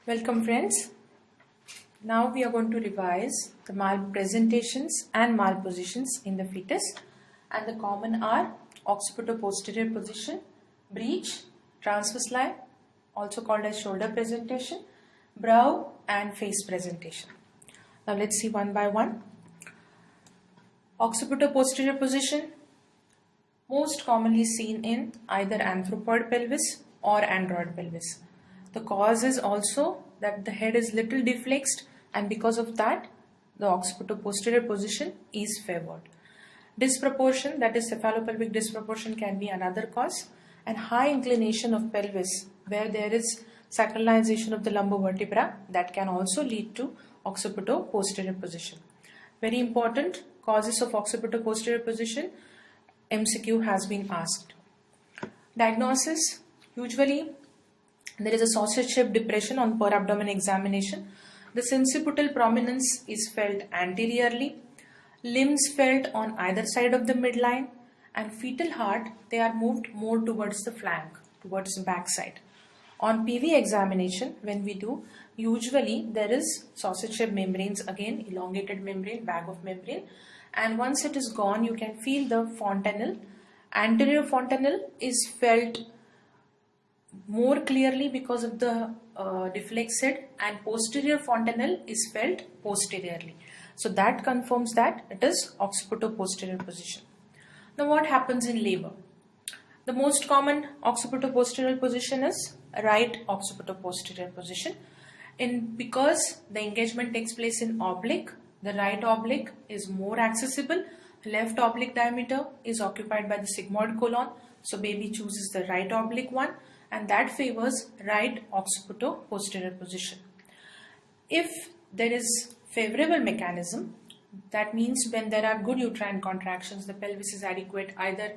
Welcome friends. Now we are going to revise the malpresentations and malpositions in the fetus, and the common are occipito-posterior position, breech, transverse lie, also called as shoulder presentation, brow and face presentation. Now let's see one by one. Occipito-posterior position, most commonly seen in either anthropoid pelvis or android pelvis. The cause is also that the head is little deflexed, and because of that the occipito-posterior position is favored. Disproportion, that is cephalopelvic disproportion, can be another cause, and high inclination of pelvis where there is sacralization of the lumbar vertebra, that can also lead to occipito-posterior position. Very important causes of occipito-posterior position, MCQ has been asked. Diagnosis, usually there is a sausage-shaped depression on per abdomen examination. The sincipital prominence is felt anteriorly, limbs felt on either side of the midline, and fetal heart, they are moved more towards the flank, towards the back side. On PV examination, when we do, usually there is sausage-shaped membranes, again elongated membrane, bag of membrane, and once it is gone you can feel the fontanelle. Anterior fontanelle is felt more clearly because of the deflexed, and posterior fontanelle is felt posteriorly. So that confirms that it is occipito-posterior position. Now what happens in labor? The most common occipito-posterior position is right occipito-posterior position. Because the engagement takes place in oblique, the right oblique is more accessible. Left oblique diameter is occupied by the sigmoid colon, so baby chooses the right oblique one, and that favors right occipito-posterior position. If there is favorable mechanism, that means when there are good uterine contractions, the pelvis is adequate, either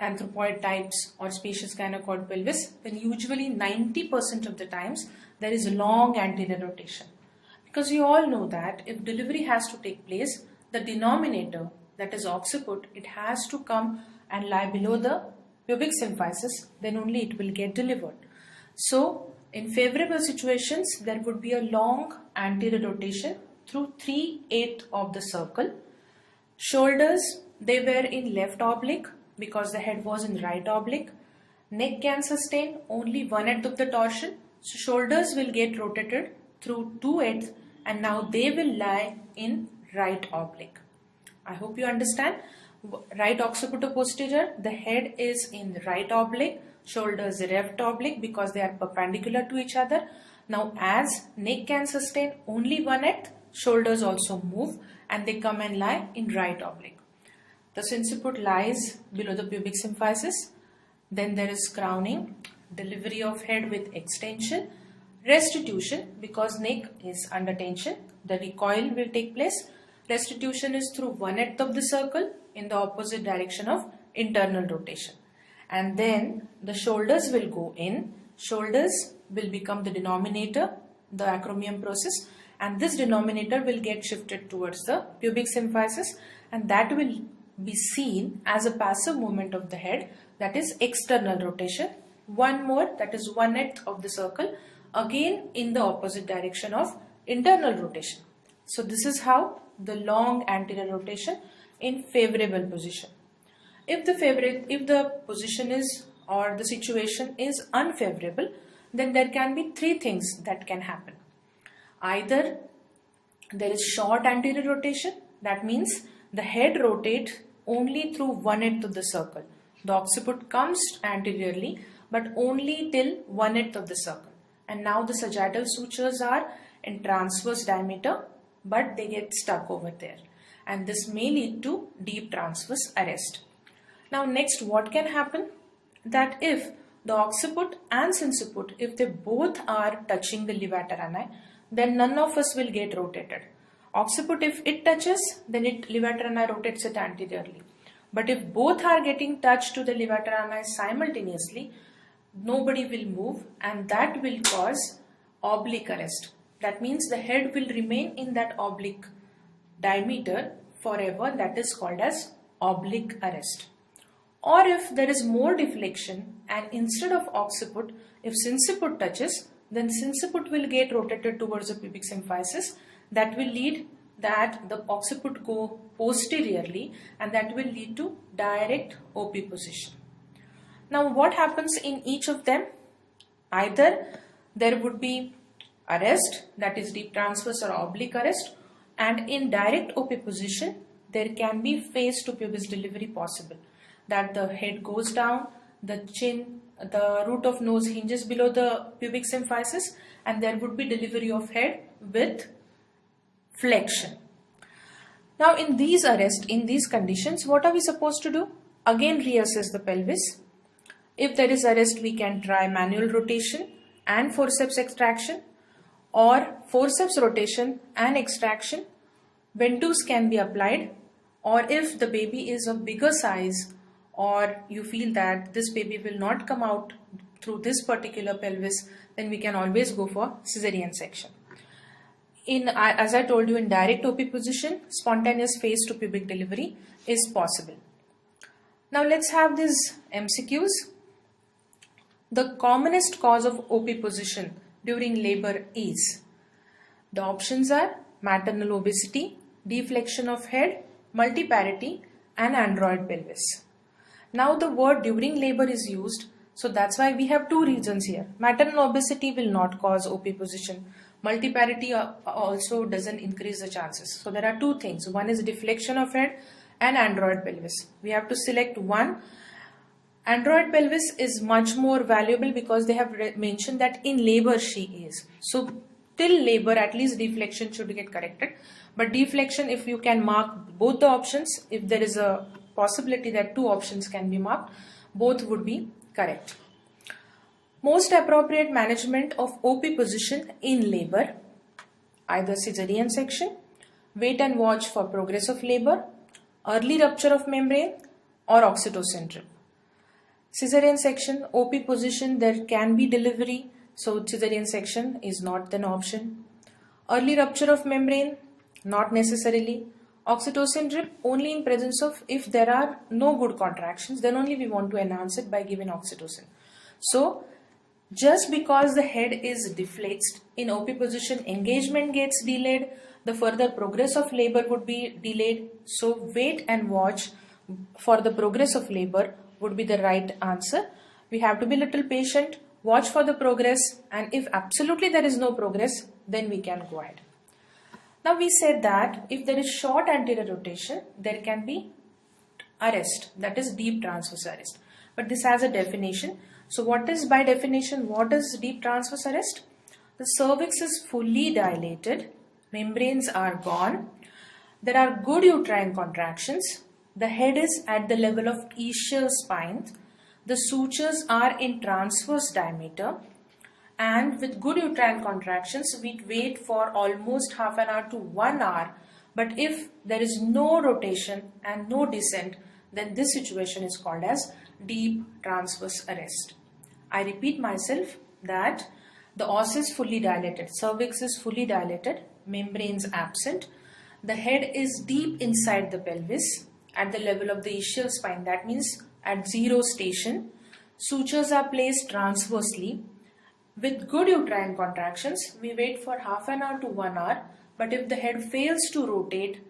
anthropoid types or spacious gynecoid pelvis, then usually 90% of the times there is long anterior rotation. Because you all know that if delivery has to take place, the denominator, that is occiput, it has to come and lie below the pubic symphysis, then only it will get delivered. So in favorable situations there would be a long anterior rotation through 3/8 of the circle. Shoulders, they were in left oblique because the head was in right oblique. Neck can sustain only 1/8 of the torsion, so shoulders will get rotated through 2/8 and now they will lie in right oblique. I hope you understand. Right occipito-posterior, the head is in right oblique, shoulders left oblique because they are perpendicular to each other. Now as neck can sustain only 1/8, shoulders also move and they come and lie in right oblique. The sinciput lies below the pubic symphysis. Then there is crowning, delivery of head with extension, restitution because neck is under tension, the recoil will take place. Restitution is through 1/8 of the circle in the opposite direction of internal rotation. And then the shoulders will go in, shoulders will become the denominator, the acromion process, and this denominator will get shifted towards the pubic symphysis, and that will be seen as a passive movement of the head, that is external rotation. One more, that is 1/8 of the circle, again in the opposite direction of internal rotation. So this is how the long anterior rotation in favorable position. If the position is or the situation is unfavorable, then there can be three things that can happen. Either there is short anterior rotation, that means the head rotates only through 1/8 of the circle. The occiput comes anteriorly but only till 1/8 of the circle, and now the sagittal sutures are in transverse diameter but they get stuck over there, and this may lead to deep transverse arrest. Now next, what can happen? That if the occiput and sinciput, if they both are touching the levator ani, then none of us will get rotated. Occiput, if it touches, then levator ani rotates it anteriorly. But if both are getting touched to the levator ani simultaneously, nobody will move, and that will cause oblique arrest. That means the head will remain in that oblique diameter forever, that is called as oblique arrest. Or if there is more deflection and instead of occiput, if sinciput touches, then sinciput will get rotated towards the pubic symphysis. That will lead that the occiput go posteriorly, and that will lead to direct OP position. Now what happens in each of them? Either there would be arrest, that is deep transverse or oblique arrest, and in direct OP position there can be face to pubis delivery possible, that the head goes down, the chin, the root of nose hinges below the pubic symphysis, and there would be delivery of head with flexion. Now in these arrests, in these conditions, what are we supposed to do? Again reassess the pelvis. If there is arrest, we can try manual rotation and forceps extraction, or forceps rotation and extraction. Ventouse can be applied, or if the baby is of bigger size, or you feel that this baby will not come out through this particular pelvis, then we can always go for cesarean section. As I told you, in direct OP position, spontaneous face to pubic delivery is possible. Now let's have these MCQs. The commonest cause of OP position during labor is, the options are maternal obesity, deflection of head, multiparity, and android pelvis. Now the word during labor is used, so that's why we have two reasons here. Maternal obesity will not cause OP position. Multiparity also doesn't increase the chances. So there are two things. One is deflection of head and android pelvis. We have to select one. Android pelvis is much more valuable because they have mentioned that in labor she is. So till labor at least deflection should get corrected. But deflection, if you can mark both the options, if there is a possibility that two options can be marked, both would be correct. Most appropriate management of OP position in labor, either cesarean section, wait and watch for progress of labor, early rupture of membrane, or oxytocin drip. Cesarean section, OP position, there can be delivery, so cesarean section is not an option. Early rupture of membrane, not necessarily. Oxytocin drip only in presence of, if there are no good contractions, then only we want to enhance it by giving oxytocin. So just because the head is deflexed, in OP position engagement gets delayed, the further progress of labor would be delayed. So wait and watch for the progress of labor would be the right answer. We have to be little patient, watch for the progress, and if absolutely there is no progress, then we can go ahead. Now we said that if there is short anterior rotation, there can be arrest, that is deep transverse arrest. But this has a definition. So what is, by definition, what is deep transverse arrest? The cervix is fully dilated, membranes are gone, there are good uterine contractions, the head is at the level of ischial spine, the sutures are in transverse diameter, and with good uterine contractions we wait for almost half an hour to 1 hour. But if there is no rotation and no descent, then this situation is called as deep transverse arrest. I repeat myself that the os is fully dilated, cervix is fully dilated, membranes absent, the head is deep inside the pelvis at the level of the ischial spine, that means at zero station, sutures are placed transversely. With good uterine contractions, we wait for half an hour to 1 hour, but if the head fails to rotate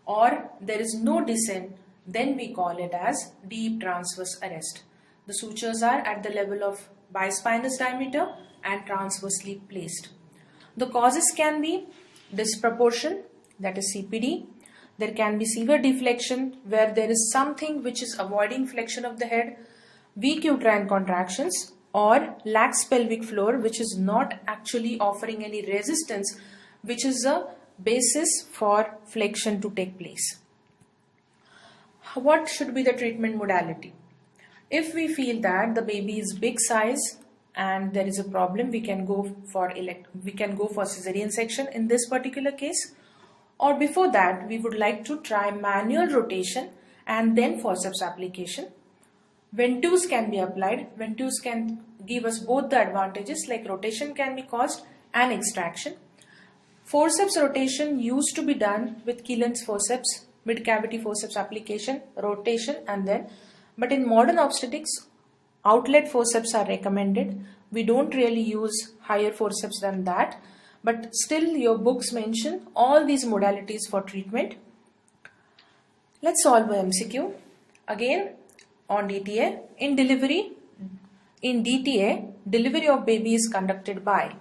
or there is no descent, then we call it as deep transverse arrest. The sutures are at the level of bispinous diameter and transversely placed. The causes can be disproportion, that is CPD. There can be severe deflection where there is something which is avoiding flexion of the head, weak uterine contractions, or lax pelvic floor which is not actually offering any resistance, which is a basis for flexion to take place. What should be the treatment modality? If we feel that the baby is big size and there is a problem, we can go for cesarean section in this particular case. Or before that, we would like to try manual rotation and then forceps application. Ventouse can be applied. Ventouse can give us both the advantages, like rotation can be caused and extraction. Forceps rotation used to be done with Kielland's forceps, mid-cavity forceps application, rotation, and then, but in modern obstetrics, outlet forceps are recommended, We don't really use higher forceps than that, but still your books mention all these modalities for treatment. Let's solve a MCQ. Again on DTA. In DTA, delivery of baby is conducted by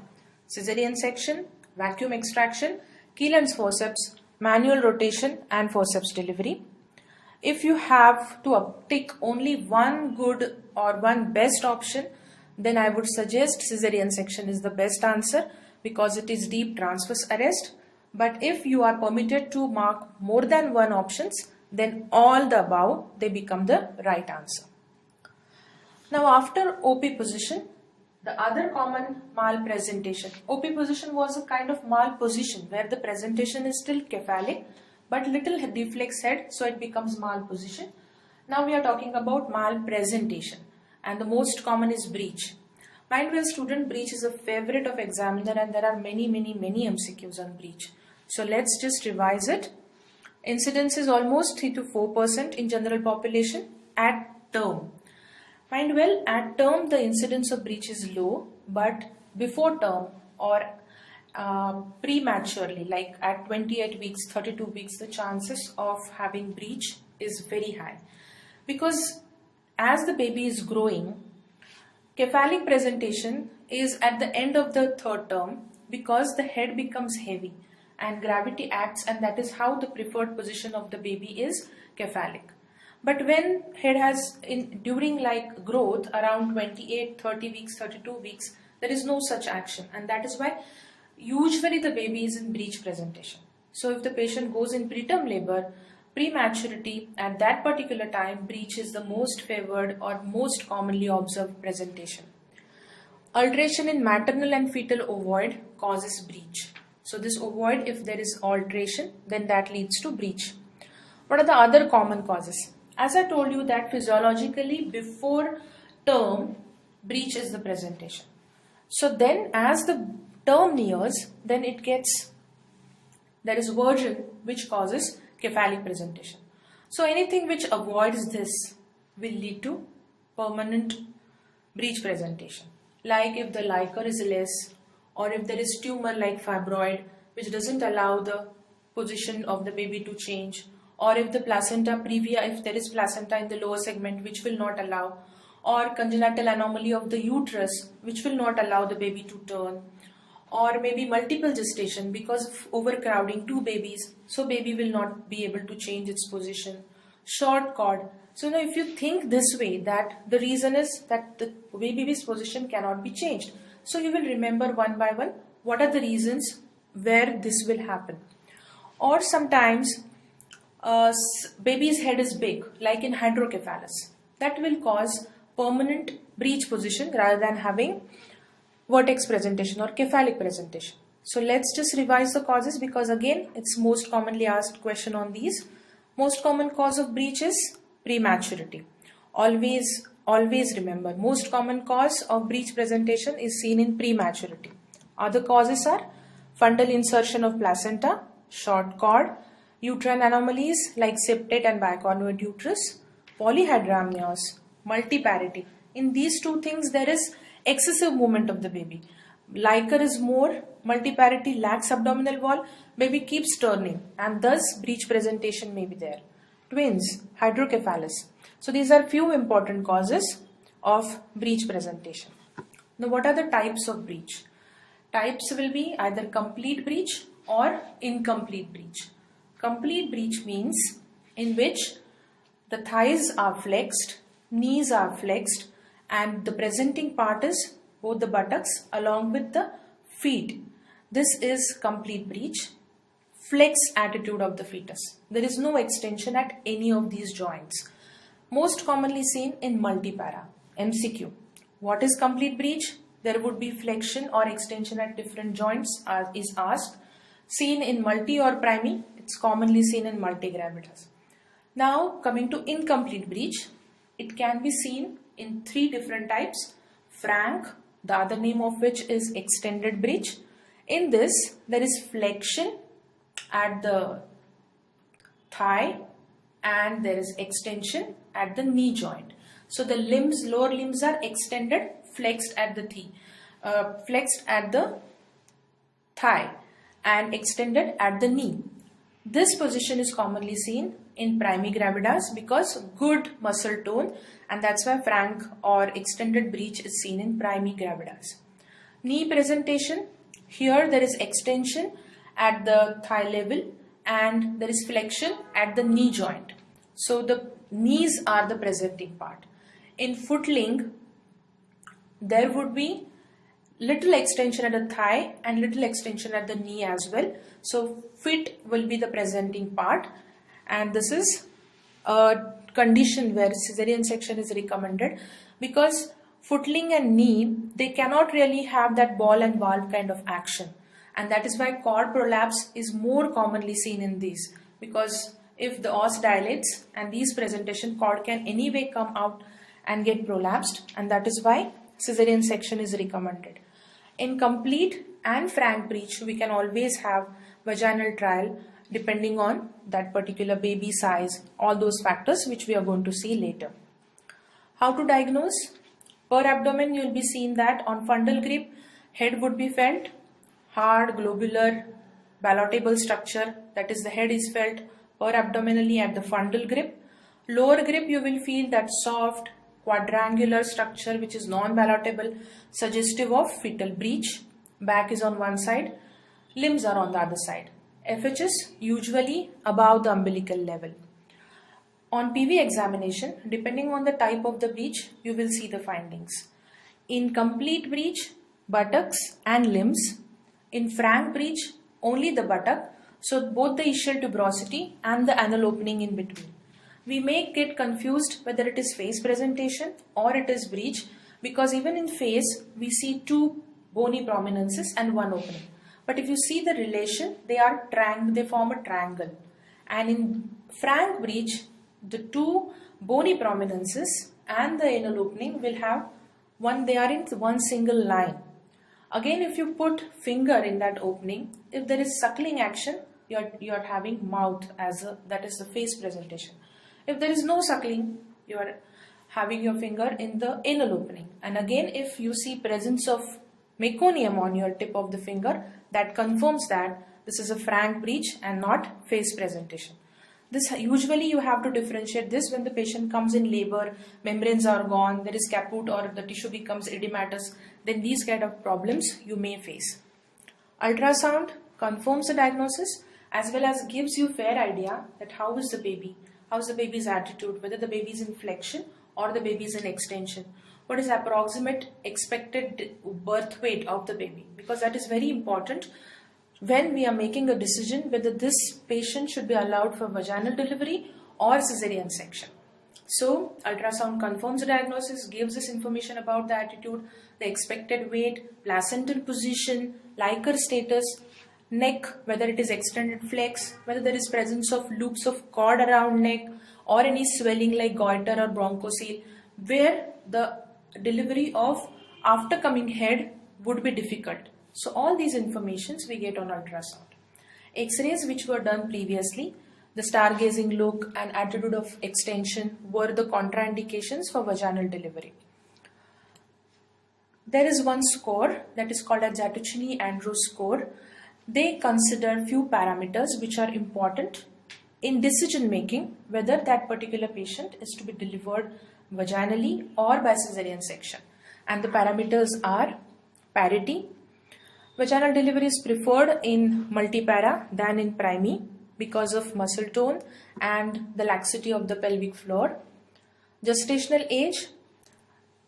cesarean section, vacuum extraction, Kielland's forceps, manual rotation and forceps delivery. If you have to pick only one good or one best option, then I would suggest cesarean section is the best answer because it is deep transverse arrest. But if you are permitted to mark more than one options, then all the above, they become the right answer. Now after OP position, the other common malpresentation. OP position was a kind of malposition where the presentation is still cephalic but little deflex head, so it becomes malposition. Now we are talking about malpresentation, and the most common is breech. Mind well student, breech is a favorite of examiner and there are many MCQs on breech. So let's just revise it. Incidence is almost 3 to 4% in general population at term. Mind well, at term the incidence of breech is low, but before term or prematurely, like at 28 weeks, 32 weeks, the chances of having breech is very high. Because as the baby is growing, cephalic presentation is at the end of the third term because the head becomes heavy and gravity acts, and that is how the preferred position of the baby is cephalic. But when head has during like growth around 28, 30 weeks, 32 weeks, there is no such action, and that is why usually the baby is in breech presentation. So if the patient goes in preterm labor, prematurity, at that particular time, breech is the most favored or most commonly observed presentation. Alteration in maternal and fetal ovoid causes breech. So this ovoid, if there is alteration, then that leads to breech. What are the other common causes? As I told you that physiologically before term, breech is the presentation. So then as the term nears, then there is version which causes cephalic presentation. So anything which avoids this will lead to permanent breech presentation. Like if the liquor is less, or if there is tumor like fibroid which doesn't allow the position of the baby to change, or if the placenta previa, if there is placenta in the lower segment which will not allow, or congenital anomaly of the uterus which will not allow the baby to turn, or maybe multiple gestation because of overcrowding two babies, so baby will not be able to change its position. Short cord. So now if you think this way, that the reason is that the baby's position cannot be changed. So you will remember one by one what are the reasons where this will happen. Or sometimes baby's head is big, like in hydrocephalus. That will cause permanent breech position rather than having vertex presentation or cephalic presentation. So let's just revise the causes, because again it's most commonly asked question on these. Most common cause of breech is prematurity. Always remember, most common cause of breech presentation is seen in prematurity. Other causes are fundal insertion of placenta, short cord, uterine anomalies like septate and biconvoid uterus, polyhydramnios, multiparity. In these two things there is excessive movement of the baby. Liquor is more, multiparity lacks abdominal wall, baby keeps turning, and thus breech presentation may be there. Twins, hydrocephalus. So these are few important causes of breech presentation. Now what are the types of breech? Types will be either complete breech or incomplete breech. Complete breech means in which the thighs are flexed, knees are flexed, and the presenting part is both the buttocks along with the feet. This is complete breech. Flex attitude of the fetus. There is no extension at any of these joints. Most commonly seen in multipara. MCQ. What is complete breech? There would be flexion or extension at different joints is asked. Seen in multi or primi. It's commonly seen in multigravitas. Now coming to incomplete breech. It can be seen in three different types. Frank, the other name of which is extended breech. In this, there is flexion at the thigh and there is extension at the knee joint. So the limbs, lower limbs are extended flexed at the thigh and extended at the knee. This position is commonly seen in praemigravidas because good muscle tone, and that's why frank or extended breech is seen in praemigravidas. Knee presentation, here there is extension at the thigh level and there is flexion at the knee joint. So the knees are the presenting part. In footling, there would be little extension at the thigh and little extension at the knee as well. So fit will be the presenting part, and this is a condition where cesarean section is recommended because footling and knee, they cannot really have that ball and valve kind of action, and that is why cord prolapse is more commonly seen in these, because if the os dilates and these presentation, cord can anyway come out and get prolapsed, and that is why cesarean section is recommended. In complete and frank breech, we can always have vaginal trial depending on that particular baby size, all those factors which we are going to see later. How to diagnose? Per abdomen, you will be seeing that on fundal grip, head would be felt, hard, globular, ballotable structure, that is the head is felt per abdominally at the fundal grip. Lower grip, you will feel that soft, quadrangular structure which is non-ballotable, suggestive of fetal breech. Back is on one side, limbs are on the other side. FHS usually above the umbilical level. On PV examination, depending on the type of the breech, you will see the findings. In complete breech, buttocks and limbs. In frank breech, only the buttock, so both the ischial tuberosity and the anal opening in between. We may get confused whether it is face presentation or it is breech, because even in face we see two bony prominences and one opening. But if you see the relation, they form a triangle. And in frank breech, the two bony prominences and the anal opening will have they are in one single line. Again, if you put finger in that opening, if there is suckling action, you are having mouth that is the face presentation. If there is no suckling, you are having your finger in the anal opening. And again, if you see presence of meconium on your tip of the finger, that confirms that this is a frank breech and not face presentation. This usually you have to differentiate this when the patient comes in labor, membranes are gone, there is caput or the tissue becomes edematous, then these kind of problems you may face. Ultrasound confirms the diagnosis as well as gives you fair idea that how is the baby's attitude, whether the baby is in flexion or the baby is in extension. What is approximate expected birth weight of the baby, because that is very important when we are making a decision whether this patient should be allowed for vaginal delivery or cesarean section. So ultrasound confirms the diagnosis, gives us information about the attitude, the expected weight, placental position, Leica status, neck, whether it is extended flex, whether there is presence of loops of cord around neck or any swelling like goiter or bronchocele, where the delivery of after coming head would be difficult. So all these informations we get on ultrasound. X-rays which were done previously, the stargazing look and attitude of extension were the contraindications for vaginal delivery. There is one score that is called as Zattuccini-Andrews score. They consider few parameters which are important in decision making whether that particular patient is to be delivered vaginally or by cesarean section. And the parameters are parity. Vaginal delivery is preferred in multipara than in primi because of muscle tone and the laxity of the pelvic floor. Gestational age.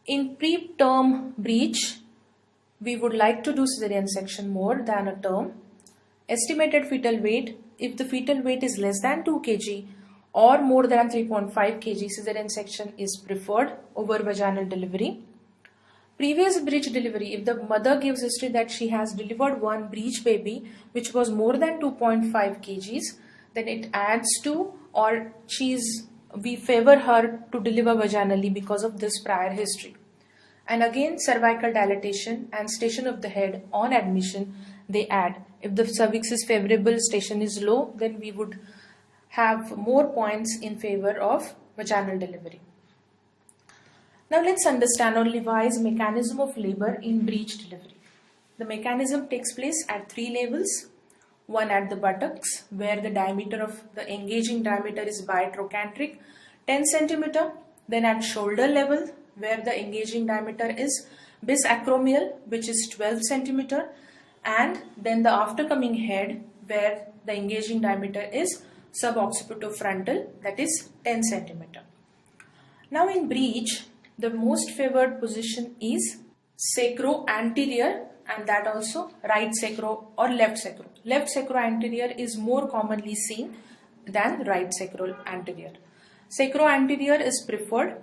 In preterm breech, we would like to do cesarean section more than a term. Estimated fetal weight. If the fetal weight is less than 2 kg or more than 3.5 kg, cesarean section is preferred over vaginal delivery. Previous breech delivery, if the mother gives history that she has delivered one breech baby which was more than 2.5 kgs, then it adds to, or we favor her to deliver vaginally because of this prior history. And again, cervical dilatation and station of the head on admission, they add. If the cervix is favorable, station is low, then we would have more points in favor of vaginal delivery. Now let's understand or revise mechanism of labor in breech delivery. The mechanism takes place at 3 levels. One at the buttocks, where the diameter of the engaging diameter is bitrochanteric 10 cm. Then at shoulder level, where the engaging diameter is bisacromial, which is 12 cm. And then the aftercoming head, where the engaging diameter is suboccipitofrontal, that is 10 cm. Now in breech, the most favored position is sacro-anterior, and that also right sacro or left sacro. Left sacro-anterior is more commonly seen than right sacro-anterior. Sacro-anterior is preferred.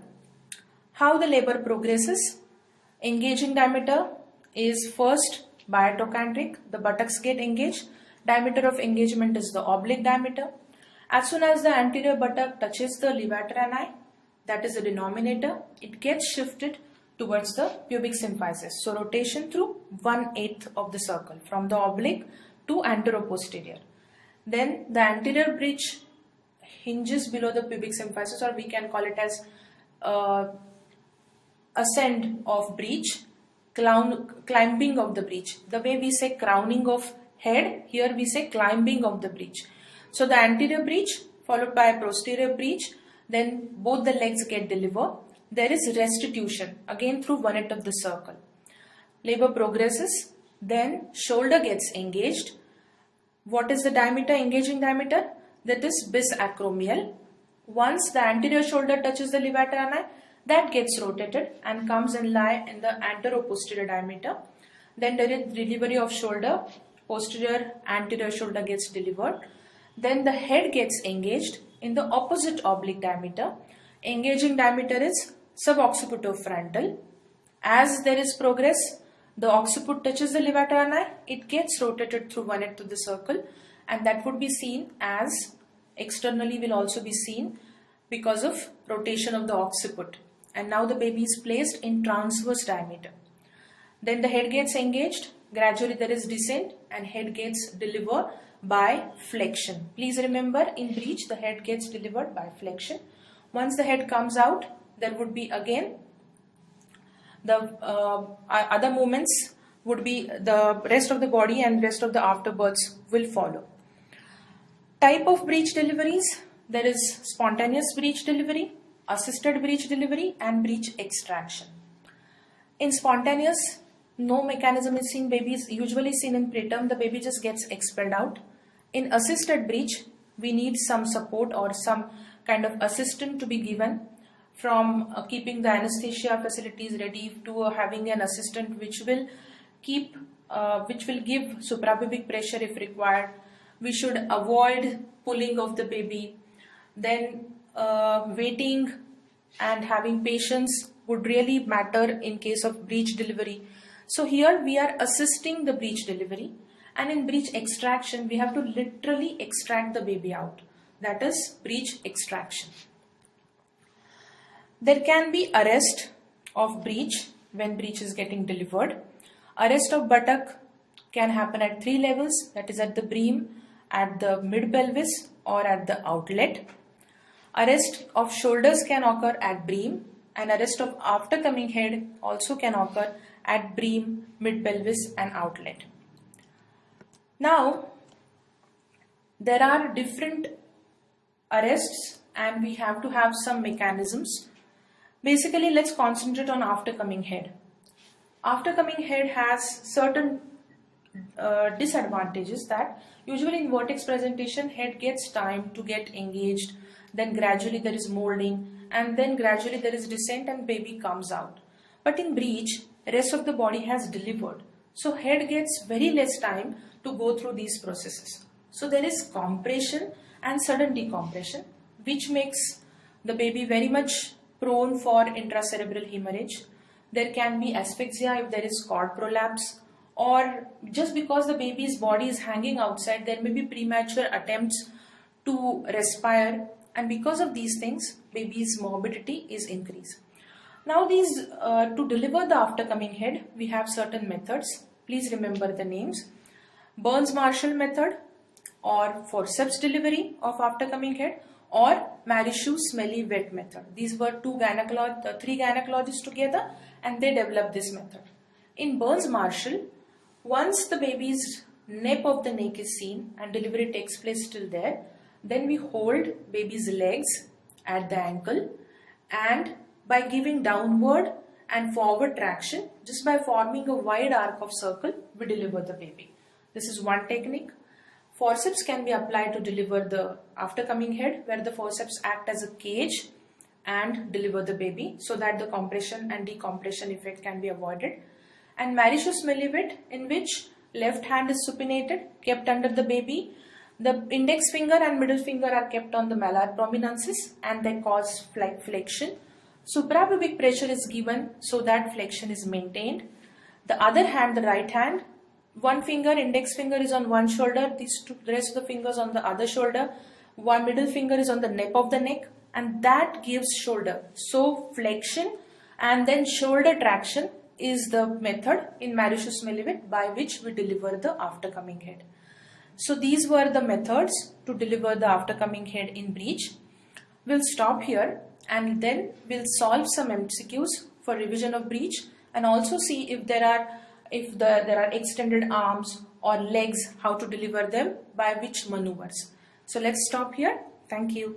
How the labor progresses? Engaging diameter is first bitrochanteric, the buttocks get engaged. Diameter of engagement is the oblique diameter. As soon as the anterior buttock touches the levator ani, that is the denominator, it gets shifted towards the pubic symphysis. So rotation through 1/8 of the circle from the oblique to anteroposterior. Then the anterior breech hinges below the pubic symphysis, or we can call it as ascent of breech, climbing of the breech. The way we say crowning of head, here we say climbing of the breech. So the anterior breech followed by posterior breech, then both the legs get delivered. There is restitution again through 1/8 of the circle. Labor progresses, then shoulder gets engaged. What is the diameter, engaging diameter? That is bisacromial. Once the anterior shoulder touches the levator ani, that gets rotated and comes and lie in the anteroposterior diameter. Then there is delivery of shoulder, posterior anterior shoulder gets delivered. Then the head gets engaged in the opposite oblique diameter. Engaging diameter is suboccipitofrontal. As there is progress, the occiput touches the levator ani, it gets rotated through 1/8 of the circle, and that would be seen as, externally will also be seen because of rotation of the occiput. And now the baby is placed in transverse diameter. Then the head gets engaged, gradually there is descent, and head gets delivered by flexion. Please remember, in breech the head gets delivered by flexion. Once the head comes out, there would be again the other movements would be the rest of the body, and rest of the afterbirths will follow. Type of breech deliveries: there is spontaneous breech delivery, assisted breech delivery, and breech extraction. In spontaneous, no mechanism is seen. Baby is usually seen in preterm, the baby just gets expelled out. In assisted breech, we need some support or some kind of assistance to be given, from keeping the anesthesia facilities ready to having an assistant which will give suprapubic pressure if required. We should avoid pulling of the baby. Then waiting and having patience would really matter in case of breech delivery. So here we are assisting the breech delivery, and in breech extraction we have to literally extract the baby out. That is breech extraction. There can be arrest of breech when breech is getting delivered. Arrest of buttock can happen at 3 levels, that is at the bream, at the mid pelvis, or at the outlet. Arrest of shoulders can occur at bream, and arrest of aftercoming head also can occur at bream, mid pelvis, and outlet. Now, there are different arrests and we have to have some mechanisms. Basically, let's concentrate on aftercoming head. Aftercoming head has certain disadvantages, that usually in vertex presentation head gets time to get engaged, then gradually there is molding, and then gradually there is descent and baby comes out. But in breech, rest of the body has delivered, so head gets very less time to go through these processes. So there is compression and sudden decompression, which makes the baby very much prone for intracerebral hemorrhage. There can be asphyxia if there is cord prolapse, or just because the baby's body is hanging outside, there may be premature attempts to respire, and because of these things, baby's morbidity is increased. Now to deliver the aftercoming head, we have certain methods. Please remember the names. Burns-Marshall method, or forceps delivery of aftercoming head, or Marischou smelly wet method. These were three gynecologists together, and they developed this method. In Burns-Marshall, once the baby's nape of the neck is seen and delivery takes place till there, then we hold baby's legs at the ankle, and by giving downward and forward traction, just by forming a wide arc of circle, we deliver the baby. This is one technique. Forceps can be applied to deliver the aftercoming head, where the forceps act as a cage and deliver the baby, so that the compression and decompression effect can be avoided. And Marischou smelly wet, in which left hand is supinated, kept under the baby. The index finger and middle finger are kept on the malar prominences, and they cause flexion. Suprapubic pressure is given so that flexion is maintained. The other hand, the right hand, one finger, index finger is on one shoulder, the rest of the fingers on the other shoulder. One middle finger is on the nape of the neck, and that gives shoulder. So flexion and then shoulder traction is the method in Marischou smelly wet by which we deliver the aftercoming head. So these were the methods to deliver the aftercoming head in breech. We'll stop here, and then we'll solve some MCQs for revision of breech, and also see if there are extended arms or legs, how to deliver them, by which maneuvers. So let's stop here. Thank you.